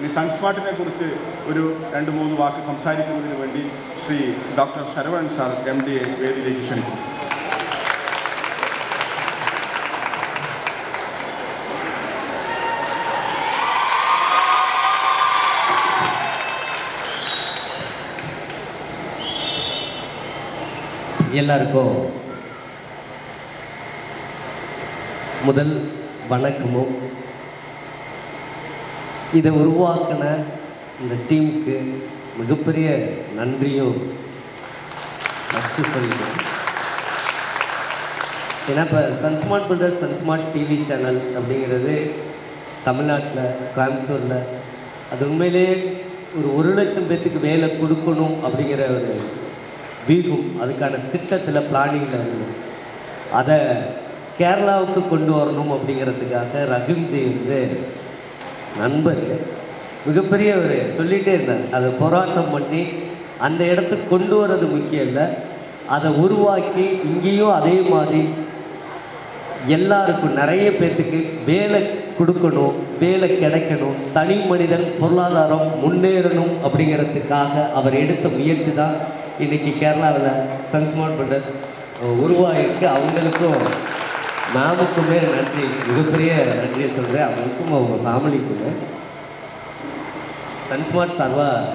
ഇനി സൺസ്മാർട്ടിനെ കുറിച്ച് ഒരു 2-3 വാക്ക് സംസാരിക്കുന്നതിന് വേണ്ടി Shri doctor Saravan sir MD വേദിയിലേക്ക് ക്ഷണിക്കും. எல்லாருக்கும் முதல் வணக்கமும், இதை உருவாக்கின இந்த டீமுக்கு மிகப்பெரிய நன்றியும் ஃபஸ்ட்டு சொல்லிக்கிறேன். ஏன்னா இப்போ சன்ஸ்மார்ட் பில்டர்ஸ் சன்ஸ்மார்ட் டிவி சேனல் அப்படிங்கிறது தமிழ்நாட்டில் கோயம்புத்தூரில் அது உண்மையிலேயே ஒரு 1 லட்சம் பேர்த்துக்கு வேலை கொடுக்கணும் அப்படிங்கிற ஒரு வீகும் அதுக்கான திட்டத்தில் பிளானிங்கில் இருந்தோம். அதை கேரளாவுக்கு கொண்டு வரணும் அப்படிங்கிறதுக்காக ரஹீம்ஜி வந்து நண்பர் மிகப்பெரிய ஒரு சொல்லிகிட்டே இருந்தார். அதை போராட்டம் பண்ணி அந்த இடத்துக்கு கொண்டு வர்றது முக்கியம் இல்லை, அதை உருவாக்கி இங்கேயும் அதே மாதிரி எல்லாருக்கும் நிறைய பேர்த்துக்கு வேலை கொடுக்கணும், வேலை கிடைக்கணும், தனி மனிதன் பொருளாதாரம் முன்னேறணும் அப்படிங்கிறதுக்காக அவர் எடுத்த முயற்சி தான் இன்றைக்கி கேரளாவில் சன்ஸ்மார்ட் பில்டர்ஸ் உருவாகிருக்கு. அவங்களுக்கும் மேமுக்குமே நன்றி, மிகப்பெரிய நன்றியை சொல்கிறேன். அவங்களுக்கும் அவங்க ஃபேமிலிக்குமே. சன்ஸ்மார்ட் சார்பாக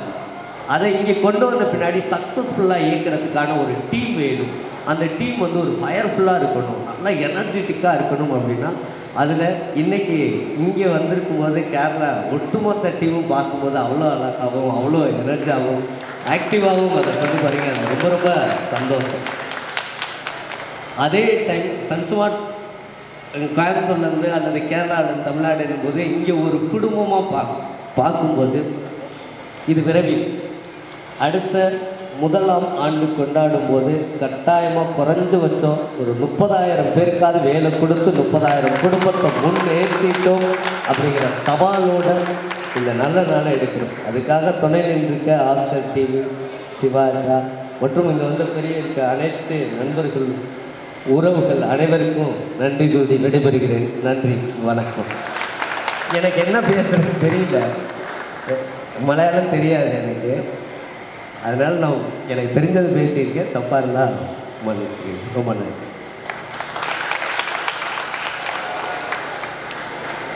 அதை இங்கே கொண்டு வந்த பின்னாடி சக்ஸஸ்ஃபுல்லாக இயக்கிறதுக்கான ஒரு டீம் வேணும். அந்த டீம் வந்து ஒரு ஃபயர்ஃபுல்லாக இருக்கணும், நல்லா எனர்ஜெட்டிக்காக இருக்கணும். அப்படின்னா அதில் இன்றைக்கி இங்கே வந்திருக்கும் போது கேரளா ஒட்டுமொத்த டீமும் பார்க்கும்போது அவ்வளோ அழகாகவும் அவ்வளோ எனர்ஜியாகவும் ஆக்டிவாகவும் அதை கொண்டு பாருங்க, ரொம்ப ரொம்ப சந்தோஷம். அதே டைம் சன்ஸ்மார்ட் கோயம்புத்தூர்லேருந்து அல்லது கேரளாவில் தமிழ்நாடு இருக்கும்போது இங்கே ஒரு குடும்பமாக பார்க்கும்போது இது விரைவில் அடுத்த 1ஆம் ஆண்டு கொண்டாடும் போது கட்டாயமாக குறைஞ்சபட்சம் ஒரு 30,000 பேருக்காவது வேலை கொடுத்து 30,000 குடும்பத்தை முன்னேற்றிட்டோம் அப்படிங்கிற சவாலோடு இந்த நல்ல நாளை எடுக்கிறோம். அதுக்காக துணை நின்றிருக்க ஆஸ்கர் டிவி, சிவாஜா மற்றும் இங்கே வந்து பெரிய இருக்க அனைத்து நண்பர்கள், உறவுகள் அனைவருக்கும் நன்றி கூறி விடைபெறுகிறேன். நன்றி, வணக்கம். எனக்கு என்ன பேசுறது தெரியல, மலையாளம் தெரியாது எனக்கு, அதனால் நான் எனக்கு தெரிஞ்சது பேசியிருக்கேன். தப்பாக இருந்தால் மன்னிச்சுக்கிறேன். ரொம்ப நன்றி.